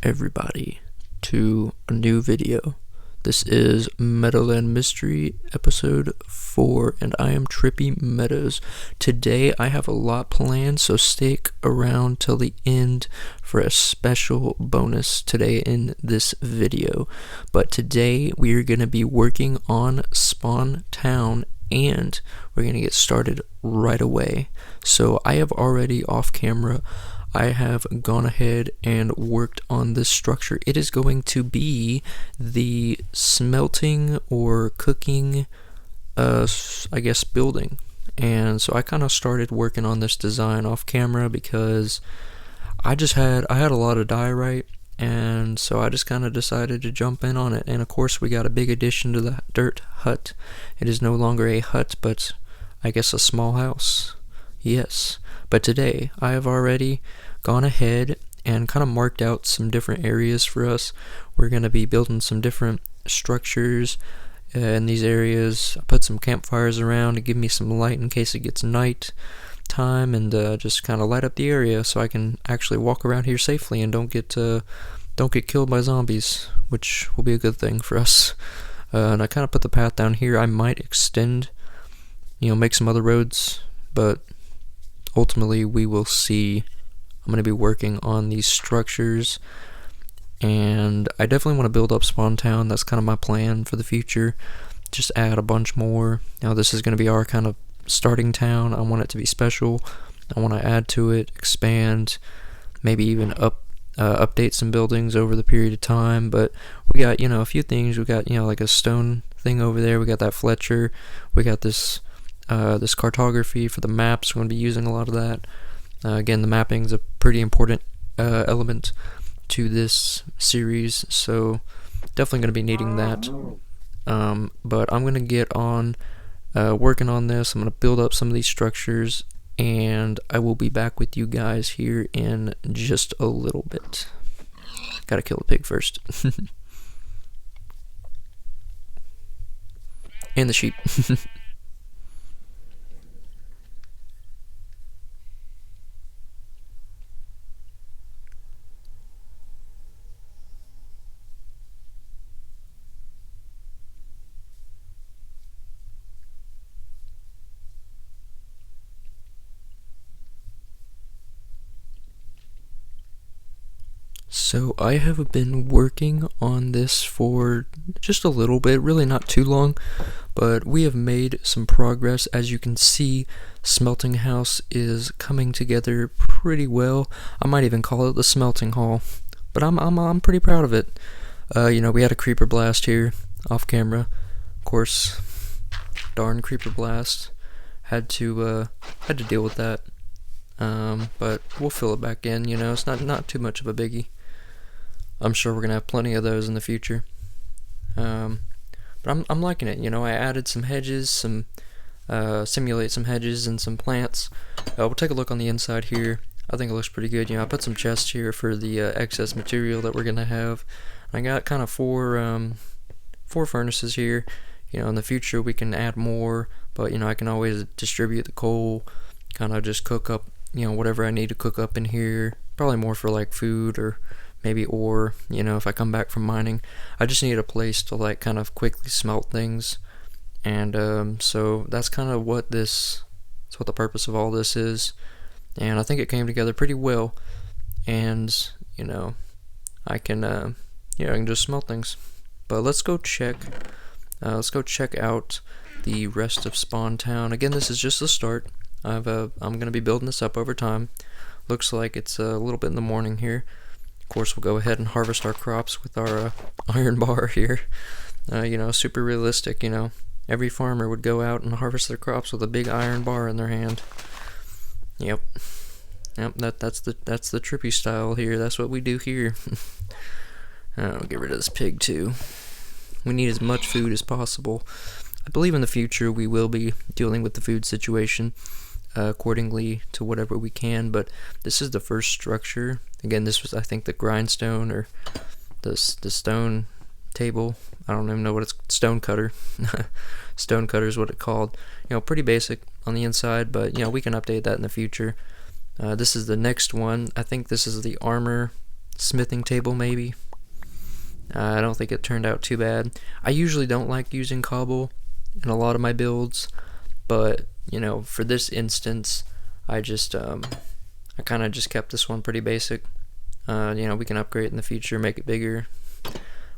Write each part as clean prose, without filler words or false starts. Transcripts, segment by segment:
everybody to a new video. This is Meadowland Mystery episode 4 and I am Trippy Meadows. Today I have a lot planned, so stick around till the end for a special bonus today in this video. But today we are going to be working on Spawn Town and we're going to get started right away. So I have already off camera I have gone ahead and worked on this structure. It is going to be the smelting or cooking, I guess, building. And so I kind of started working on this design off camera because I had a lot of diorite, and so I just kind of decided to jump in on it. And of course we got a big addition to the dirt hut. It is no longer a hut, but I guess a small house. Yes. But today I have already gone ahead and kind of marked out some different areas for us. We're going to be building some different structures in these areas. I put some campfires around to give me some light in case it gets night time, and just kind of light up the area so I can actually walk around here safely and don't get killed by zombies, which will be a good thing for us. And I kind of put the path down here. I might extend, make some other roads, but ultimately we will see. I'm going to be working on these structures, and I definitely want to build up Spawn Town. That's kind of my plan for the future. Just add a bunch more. Now this is going to be our kind of starting town. I want it to be special. I want to add to it, expand, maybe even update some buildings over the period of time. But we got, a few things. We got, like a stone thing over there. We got that Fletcher. We got this cartography for the maps. We're going to be using a lot of that. Again, the mapping is a pretty important element to this series, so definitely going to be needing that. But I'm going to get on working on this. I'm going to build up some of these structures, and I will be back with you guys here in just a little bit. Gotta kill the pig first. And the sheep. So I have been working on this for just a little bit, really not too long, but we have made some progress. As you can see, Smelting House is coming together pretty well. I might even call it the Smelting Hall, but I'm pretty proud of it. We had a creeper blast here off camera. Of course, darn creeper blast. Had to deal with that. But we'll fill it back in. It's not too much of a biggie. I'm sure we're gonna have plenty of those in the future. But I'm liking it. I added some hedges, simulate some hedges and some plants. We'll take a look on the inside here. I think it looks pretty good. I put some chests here for the excess material that we're gonna have. I got kind of four furnaces here. In the future we can add more, but I can always distribute the coal. Kind of just cook up, whatever I need to cook up in here. Probably more for like food or maybe ore, if I come back from mining. I just need a place to kind of quickly smelt things, and so that's kind of what the purpose of all this is. And I think it came together pretty well, and I can just smelt things. But let's go check out the rest of Spawn Town. Again, this is just the start. I'm gonna be building this up over time. Looks like it's a little bit in the morning here. Of course, we'll go ahead and harvest our crops with our iron bar here. Super realistic. Every farmer would go out and harvest their crops with a big iron bar in their hand. Yep. That's the Trippy style here. That's what we do here. I'll get rid of this pig too. We need as much food as possible. I believe in the future we will be dealing with the food situation accordingly to whatever we can, but this is the first structure. Again, this was, I think, the grindstone or the stone table. I don't even know what it's, stone cutter. Stone cutter is what it's called. Pretty basic on the inside, but we can update that in the future. This is the next one. I think this is the armor smithing table maybe. I don't think it turned out too bad. I usually don't like using cobble in a lot of my builds, but for this instance, I kind of just kept this one pretty basic. We can upgrade in the future, make it bigger.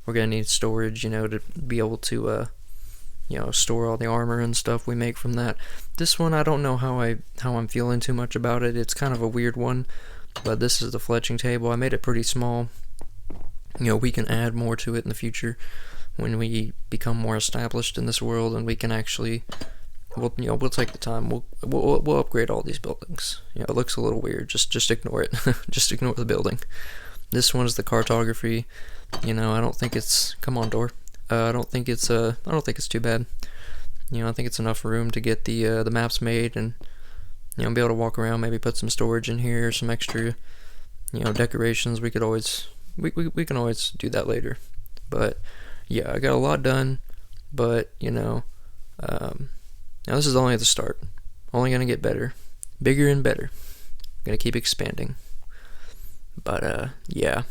We're gonna need storage, to be able to store all the armor and stuff we make from that. This one, I don't know how I'm feeling too much about it. It's kind of a weird one, but this is the fletching table. I made it pretty small. We can add more to it in the future when we become more established in this world, and we can actually, we'll take the time. We'll upgrade all these buildings. It looks a little weird. Just ignore it. Just ignore the building. This one is the cartography. I don't think it's. Come on, door. I don't think it's too bad. I think it's enough room to get the maps made and be able to walk around. Maybe put some storage in here, some extra decorations. We could always we can always do that later. But yeah, I got a lot done. But now this is only at the start. Only gonna get better, bigger and better. Gonna keep expanding. But yeah,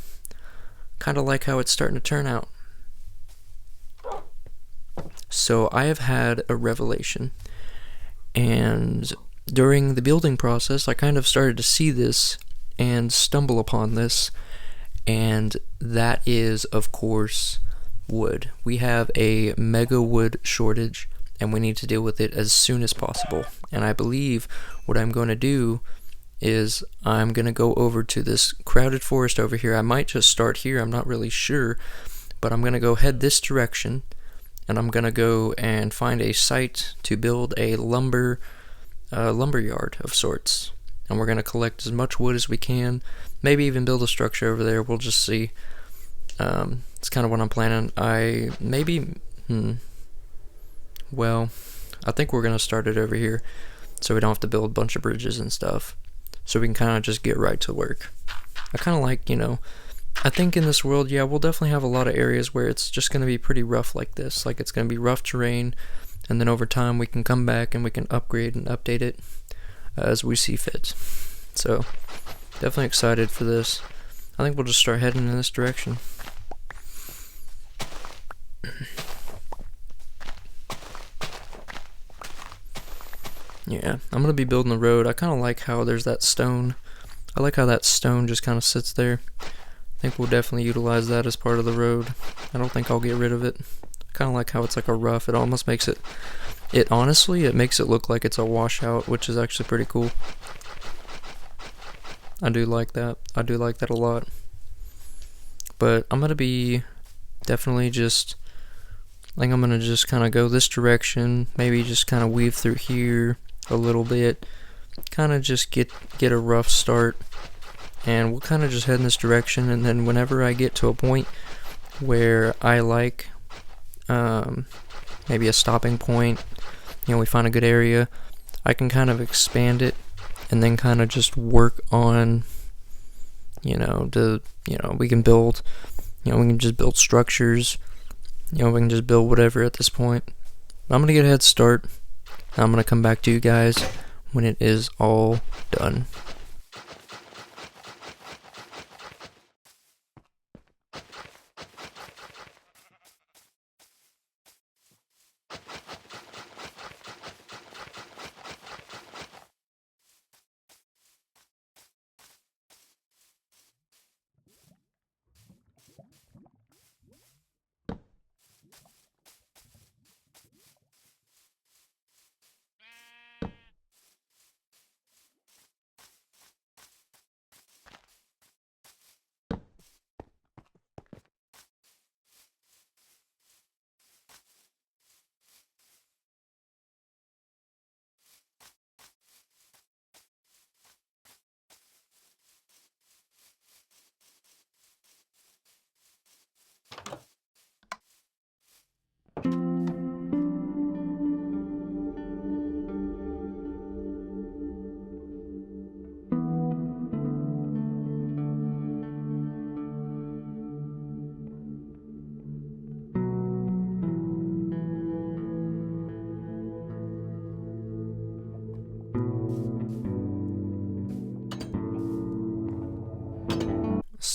kind of like how it's starting to turn out. So I have had a revelation, and during the building process, I kind of started to see this and stumble upon this, and that is, of course, wood. We have a mega wood shortage, and we need to deal with it as soon as possible. And I believe what I'm going to do is I'm going to go over to this crowded forest over here. I might just start here, I'm not really sure, but I'm going to go head this direction, and I'm going to go and find a site to build a lumber yard of sorts. And we're going to collect as much wood as we can, maybe even build a structure over there. We'll just see. It's kind of what I'm planning. Well, I think we're going to start it over here so we don't have to build a bunch of bridges and stuff. So we can kind of just get right to work. I kind of like, I think in this world, yeah, we'll definitely have a lot of areas where it's just going to be pretty rough like this. Like it's going to be rough terrain, and then over time we can come back and we can upgrade and update it as we see fit. So definitely excited for this. I think we'll just start heading in this direction. Yeah, I'm going to be building the road. I kind of like how there's that stone. I like how that stone just kind of sits there. I think we'll definitely utilize that as part of the road. I don't think I'll get rid of it. I kind of like how it's like a rough. It almost makes it, honestly, it makes it look like it's a washout, which is actually pretty cool. I do like that. I do like that a lot. But I'm going to be definitely just, I think I'm going to just kind of go this direction, maybe just kind of weave through here a little bit, kind of just get a rough start, and we'll kind of just head in this direction, and then whenever I get to a point where I like maybe a stopping point, we find a good area, I can kind of expand it and then kind of just work on we can build, we can just build structures, we can just build whatever at this point. I'm gonna get a head start. I'm gonna come back to you guys when it is all done.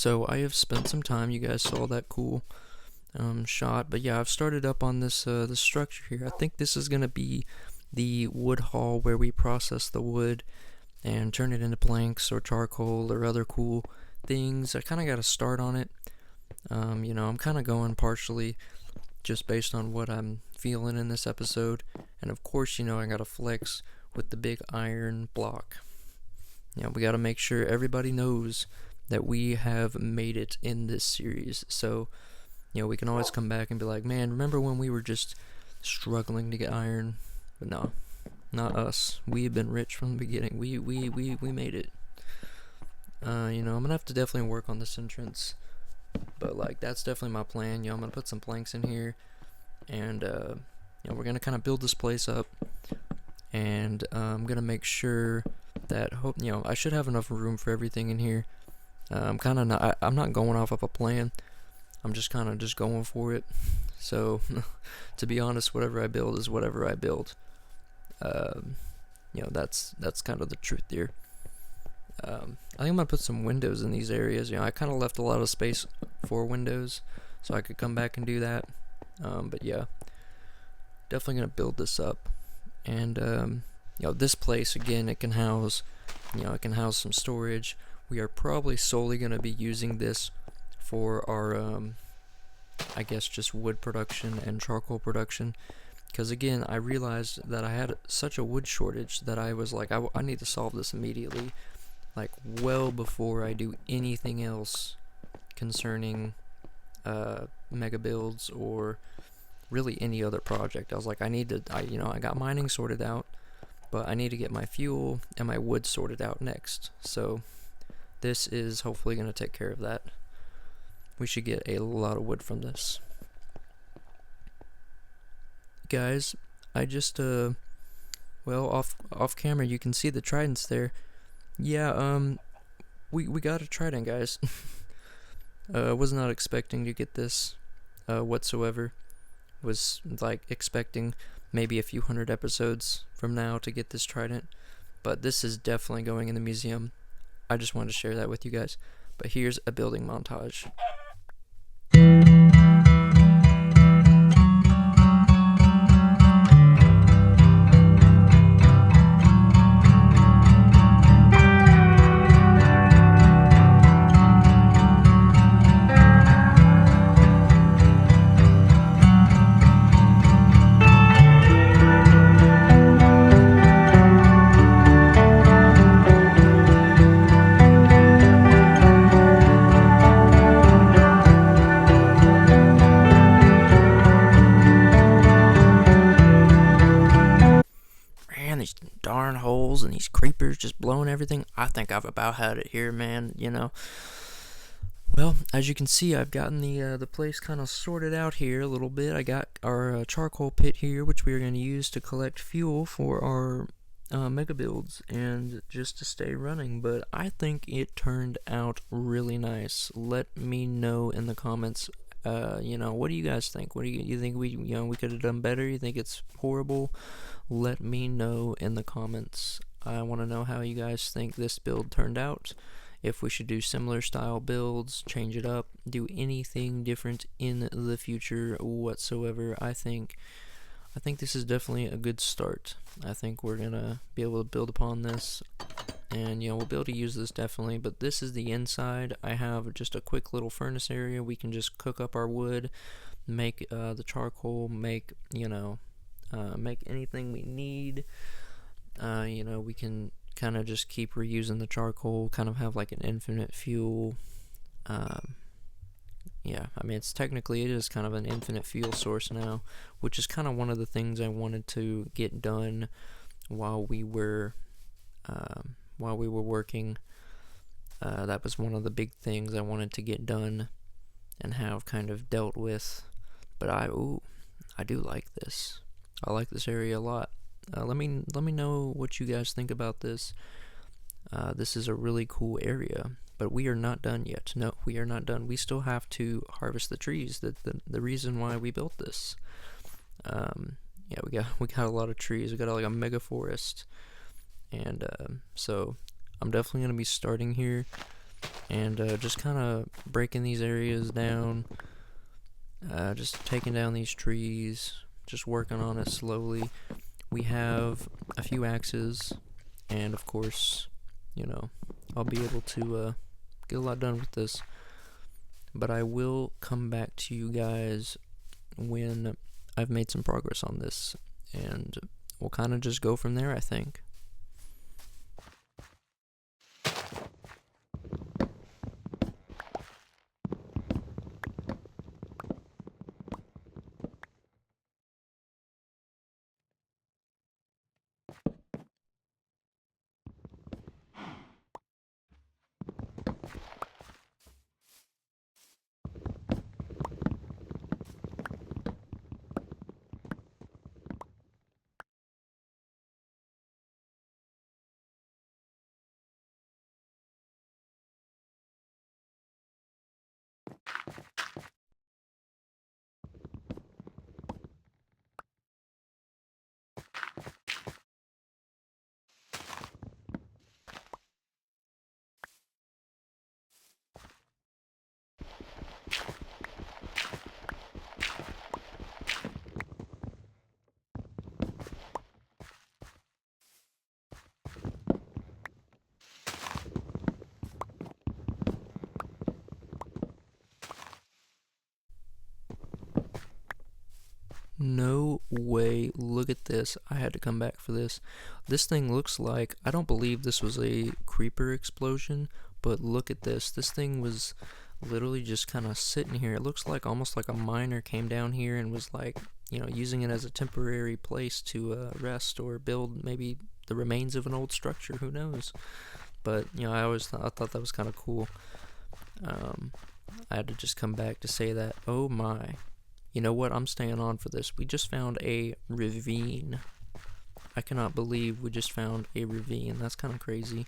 So I have spent some time. You guys saw that cool shot, but yeah, I've started up on this this structure here. I think this is gonna be the wood hall where we process the wood and turn it into planks or charcoal or other cool things. I kind of got to start on it. I'm kind of going partially just based on what I'm feeling in this episode, and of course, I got to flex with the big iron block. We got to make sure everybody knows that we have made it in this series. So, we can always come back and be like, man, remember when we were just struggling to get iron? But no, not us. We have been rich from the beginning. We made it. I'm gonna have to definitely work on this entrance, but that's definitely my plan. I'm gonna put some planks in here, and we're gonna kind of build this place up, and I'm gonna make sure that I should have enough room for everything in here. I'm not going off of a plan. I'm just kind of just going for it. So, to be honest, whatever I build is whatever I build. That's kind of the truth there. I think I'm gonna put some windows in these areas. I kind of left a lot of space for windows, so I could come back and do that. But yeah, definitely gonna build this up, and this place again, it can house some storage. We are probably solely gonna be using this for our I guess just wood production and charcoal production. Because again, I realized that I had such a wood shortage that I was like, I need to solve this immediately, well before I do anything else concerning mega builds or really any other project. I was like, I got mining sorted out, but I need to get my fuel and my wood sorted out next. So this is hopefully going to take care of that. We should get a lot of wood from this. Guys, I just off camera you can see the tridents there. Yeah, we got a trident, guys. Was not expecting to get this whatsoever. Was expecting maybe a few hundred episodes from now to get this trident, but this is definitely going in the museum. I just wanted to share that with you guys. But here's a building montage. These darn holes and these creepers just blowing everything. I think I've about had it here, man. Well, as you can see, I've gotten the place kind of sorted out here a little bit. I got our charcoal pit here, which we are going to use to collect fuel for our mega builds and just to stay running. But I think it turned out really nice. Let me know in the comments. What do you guys think? What do you think we could have done better? You think it's horrible? Let me know in the comments. I want to know how you guys think this build turned out. If we should do similar style builds, change it up, do anything different in the future whatsoever. I think this is definitely a good start. I think we're gonna be able to build upon this, and we'll be able to use this definitely. But this is the inside. I have just a quick little furnace area. We can just cook up our wood, make the charcoal, make anything we need. We can kind of just keep reusing the charcoal, kind of have an infinite fuel. It is kind of an infinite fuel source now, which is kind of one of the things I wanted to get done while we were working. That was one of the big things I wanted to get done and have kind of dealt with. But I do like this. I like this area a lot. Let me know what you guys think about this. This is a really cool area, but we are not done yet. No, we are not done. We still have to harvest the trees. The reason why we built this. We got a lot of trees. We got a mega forest, and so I'm definitely gonna be starting here. and just kind of breaking these areas down, just taking down these trees, just working on it slowly. We have a few axes, and of course, you know, I'll be able to get a lot done with this. But I will come back to you guys when I've made some progress on this, and we'll kind of just go from there, I think. No way, look at this. I had to come back for this. This thing looks like, I don't believe this was a creeper explosion, but look at this. This thing was literally just kind of sitting here. It looks like almost like a miner came down here and was like, using it as a temporary place to rest or build maybe the remains of an old structure. Who knows? But, I thought that was kind of cool. I had to just come back to say that. Oh my. You know what? I'm staying on for this. We just found a ravine. I cannot believe we just found a ravine. That's kind of crazy.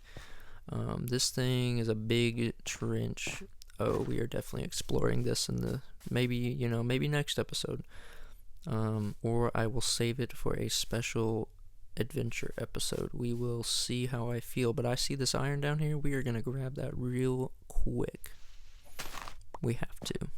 This thing is a big trench. Oh, we are definitely exploring this in the maybe next episode. Or I will save it for a special adventure episode. We will see how I feel. But I see this iron down here. We are going to grab that real quick. We have to.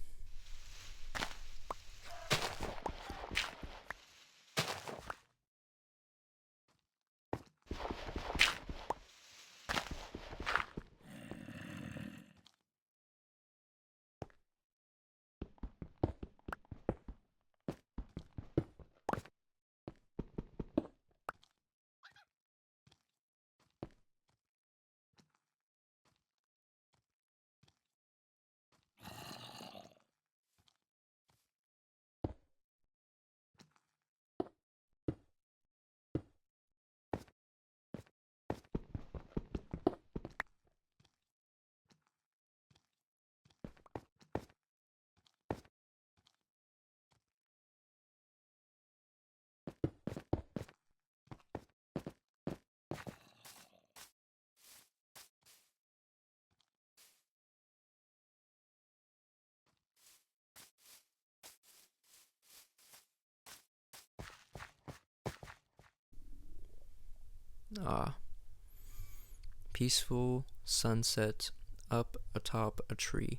Peaceful sunset up atop a tree.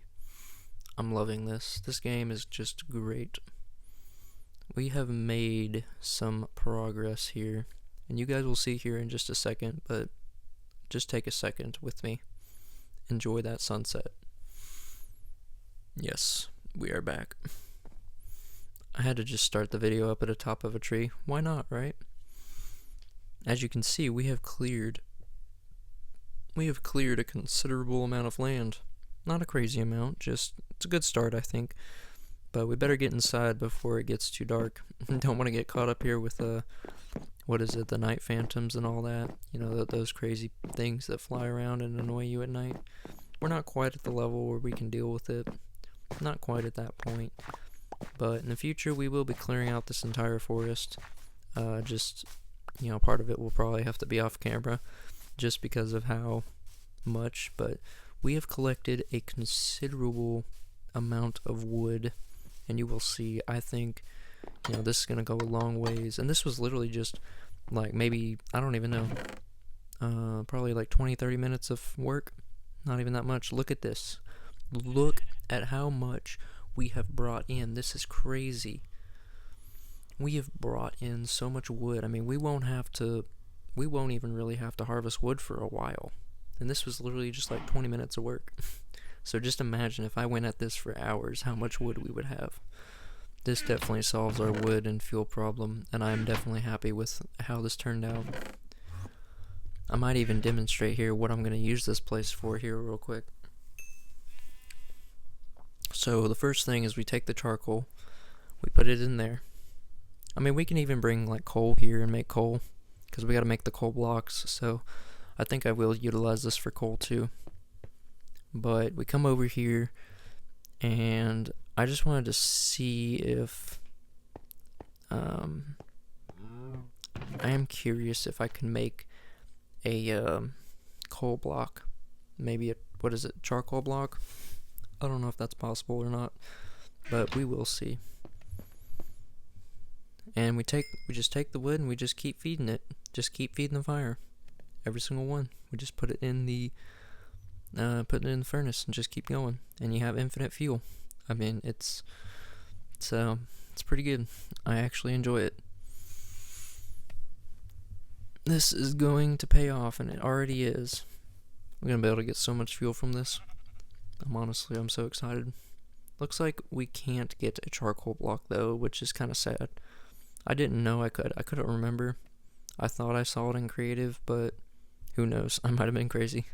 I'm loving this. This game is just great. We have made some progress here, and you guys will see here in just a second, but just take a second with me. Enjoy that sunset. Yes, we are back. I had to just start the video up at the top of a tree. Why not, right? As you can see, we have cleared a considerable amount of land. Not a crazy amount, just it's a good start, I think. But we better get inside before it gets too dark. Don't want to get caught up here with the night phantoms and all that. Those crazy things that fly around and annoy you at night. We're not quite at the level where we can deal with it. Not quite at that point. But in the future, we will be clearing out this entire forest. Part of it will probably have to be off camera just because of how much, but we have collected a considerable amount of wood, and you will see, I think, this is going to go a long ways. And this was literally just like maybe, I don't even know, probably like 20-30 minutes of work. Not even that much. Look at this. Look at how much we have brought in. This is crazy. We have brought in so much wood. I mean, we won't even really have to harvest wood for a while. And this was literally just like 20 minutes of work. So just imagine if I went at this for hours, how much wood we would have. This definitely solves our wood and fuel problem, and I'm definitely happy with how this turned out. I might even demonstrate here what I'm going to use this place for here real quick. So the first thing is we take the charcoal, we put it in there. I mean, we can even bring like coal here and make coal, because we got to make the coal blocks, so I think I will utilize this for coal too. But we come over here, and I just wanted to see if I am curious if I can make a coal block, maybe what is it, charcoal block? I don't know if that's possible or not, but we will see. And we just take the wood and we just keep feeding it, just keep feeding the fire, every single one. We just put it in the furnace and just keep going, and you have infinite fuel. I mean, it's pretty good. I actually enjoy it. This is going to pay off, and it already is. We're going to be able to get so much fuel from this. I'm so excited. Looks like we can't get a charcoal block, though, which is kind of sad. I didn't know I could. I couldn't remember. I thought I saw it in creative, but who knows? I might have been crazy.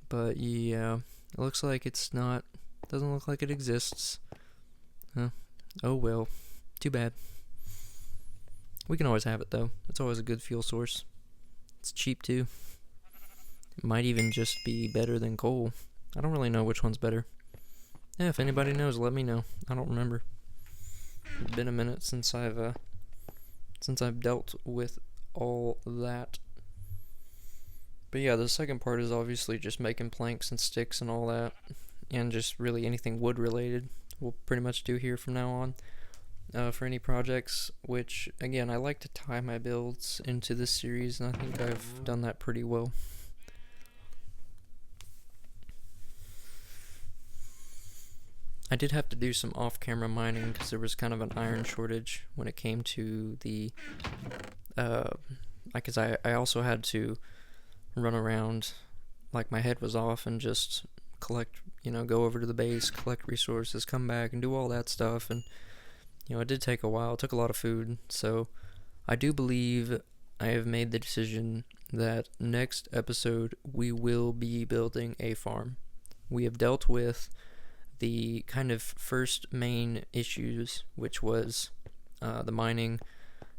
But yeah, it looks like it's not. Doesn't look like it exists. Oh well. Too bad. We can always have it, though. It's always a good fuel source. It's cheap, too. It might even just be better than coal. I don't really know which one's better. Yeah, if anybody knows, let me know. I don't remember. It's been a minute since I've dealt with all that. But yeah, the second part is obviously just making planks and sticks and all that, and just really anything wood related we'll pretty much do here from now on. For any projects, which again, I like to tie my builds into this series, and I think I've done that pretty well. I did have to do some off-camera mining because there was kind of an iron shortage when it came to the because I also had to run around like my head was off and just collect, go over to the base, collect resources, come back and do all that stuff. And it did take a while. It took a lot of food. So I do believe I have made the decision that next episode we will be building a farm. We have dealt with the kind of first main issues, which was the mining.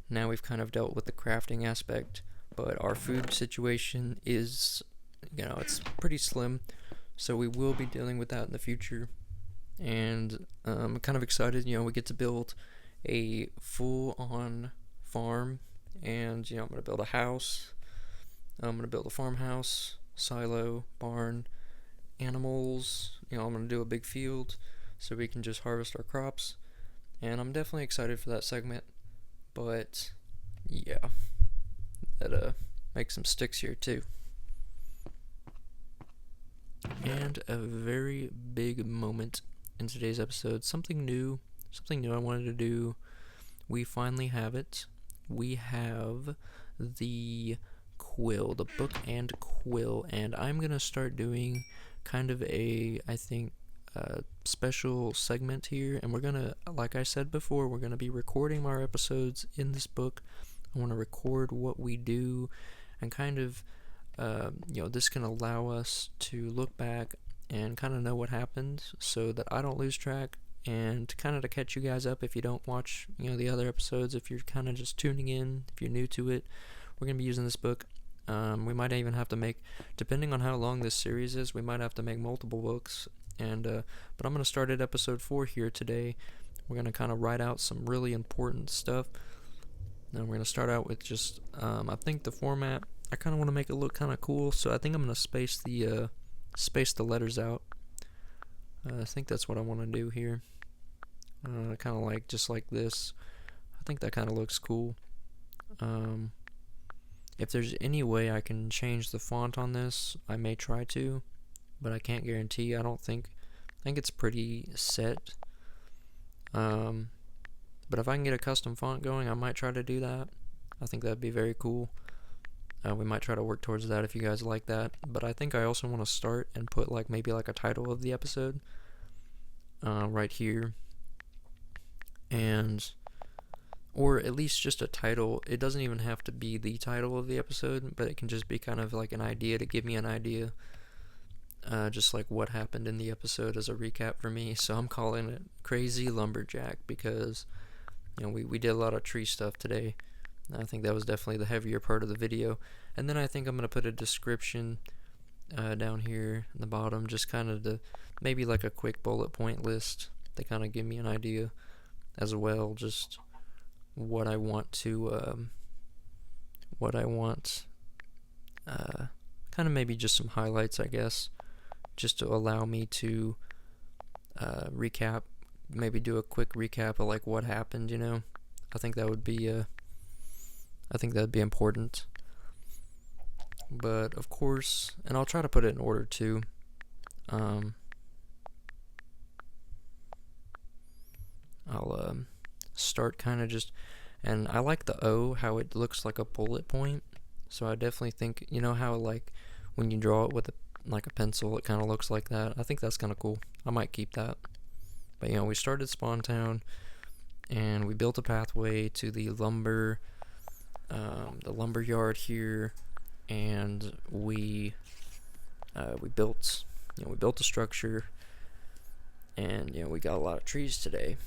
Now we've kind of dealt with the crafting aspect, but our food situation is, it's pretty slim. So we will be dealing with that in the future. And I'm kind of excited, we get to build a full-on farm, and, I'm going to build a house, I'm going to build a farmhouse, silo, barn, animals, I'm going to do a big field so we can just harvest our crops, and I'm definitely excited for that segment. But, yeah, that makes some sticks here too. And a very big moment in today's episode, something new I wanted to do. We finally have it. We have the quill, the book and quill, and I'm gonna start doing kind of a, I think, special segment here, and we're gonna, like I said before, we're gonna be recording our episodes in this book. I want to record what we do, and kind of this can allow us to look back and kind of know what happened so that I don't lose track, and kind of to catch you guys up if you don't watch the other episodes, if you're kind of just tuning in, if you're new to it. We're going to be using this book. We might even have to make, depending on how long this series is, we might have to make multiple books. And but I'm going to start at episode 4 here today. We're going to kind of write out some really important stuff. Then we're going to start out with just, I think the format, I kind of want to make it look kind of cool, so I think I'm going to space the letters out. I think that's what I want to do here. Kind of like, just like this. I think that kind of looks cool. If there's any way I can change the font on this, I may try to, but I can't guarantee. I think it's pretty set. But if I can get a custom font going, I might try to do that. I think that'd be very cool. We might try to work towards that if you guys like that. But I think I also want to start and put maybe a title of the episode right here, or at least just a title. It doesn't even have to be the title of the episode, but it can just be kind of like an idea to give me an idea, just like what happened in the episode as a recap for me. So I'm calling it Crazy Lumberjack because we did a lot of tree stuff today. I think that was definitely the heavier part of the video. And then I think I'm going to put a description down here in the bottom, just kind of to maybe like a quick bullet point list to kind of give me an idea as well, just what I want kind of maybe just some highlights, I guess, just to allow me to recap, maybe do a quick recap of like what happened. I think that would be that'd be important. But of course, and I'll try to put it in order too. I'll start kind of just, and I like the O, how it looks like a bullet point. So I definitely think, how like when you draw it with a pencil, it kind of looks like that. I think that's kind of cool. I might keep that. But we started Spawn Town, and we built a pathway to the lumber yard here, and we built a structure, and we got a lot of trees today,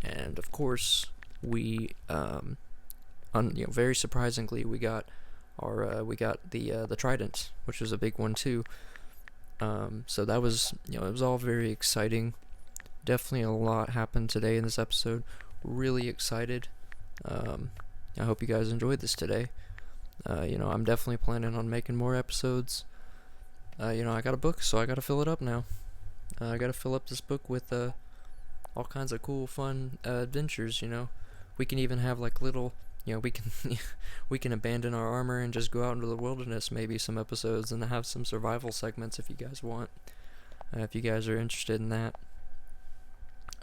and of course we very surprisingly we got the trident, which was a big one too. So that was it was all very exciting. Definitely a lot happened today in this episode. Really excited. I hope you guys enjoyed this today. I'm definitely planning on making more episodes. I got a book, so I got to fill it up now. I got to fill up this book with all kinds of cool, fun adventures. We can even have like little, we can we can abandon our armor and just go out into the wilderness. Maybe some episodes and have some survival segments if you guys want. If you guys are interested in that,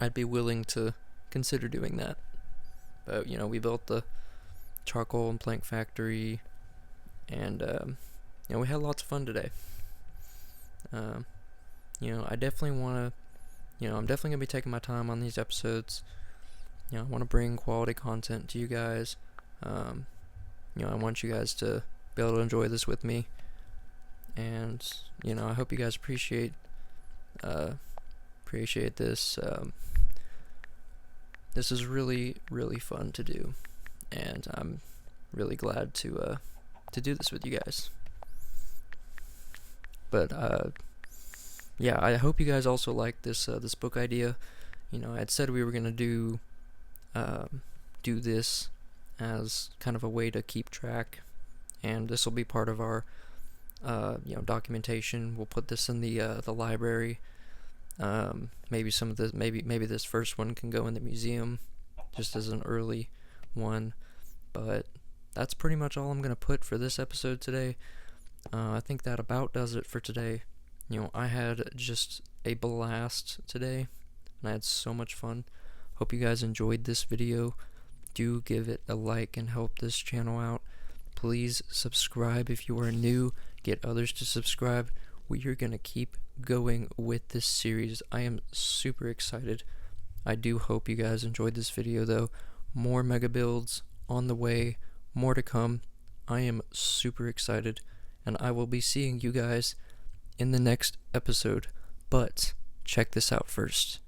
I'd be willing to consider doing that. But we built the charcoal and plank factory, and we had lots of fun today. I definitely want to, I'm definitely gonna be taking my time on these episodes. I want to bring quality content to you guys. I want you guys to be able to enjoy this with me, and I hope you guys appreciate this. This is really, really fun to do, and I'm really glad to do this with you guys. But I hope you guys also like this book idea. I'd said we were gonna do this as kind of a way to keep track, and this will be part of our documentation. We'll put this in the library. Maybe some of this, maybe this first one can go in the museum, just as an early one. But that's pretty much all I'm gonna put for this episode today. I think that about does it for today. I had just a blast today, and I had so much fun. Hope you guys enjoyed this video. Do give it a like and help this channel out. Please subscribe if you are new. Get others to subscribe. We are going to keep going with this series. I am super excited. I do hope you guys enjoyed this video though. More mega builds on the way. More to come. I am super excited, and I will be seeing you guys in the next episode. But check this out first.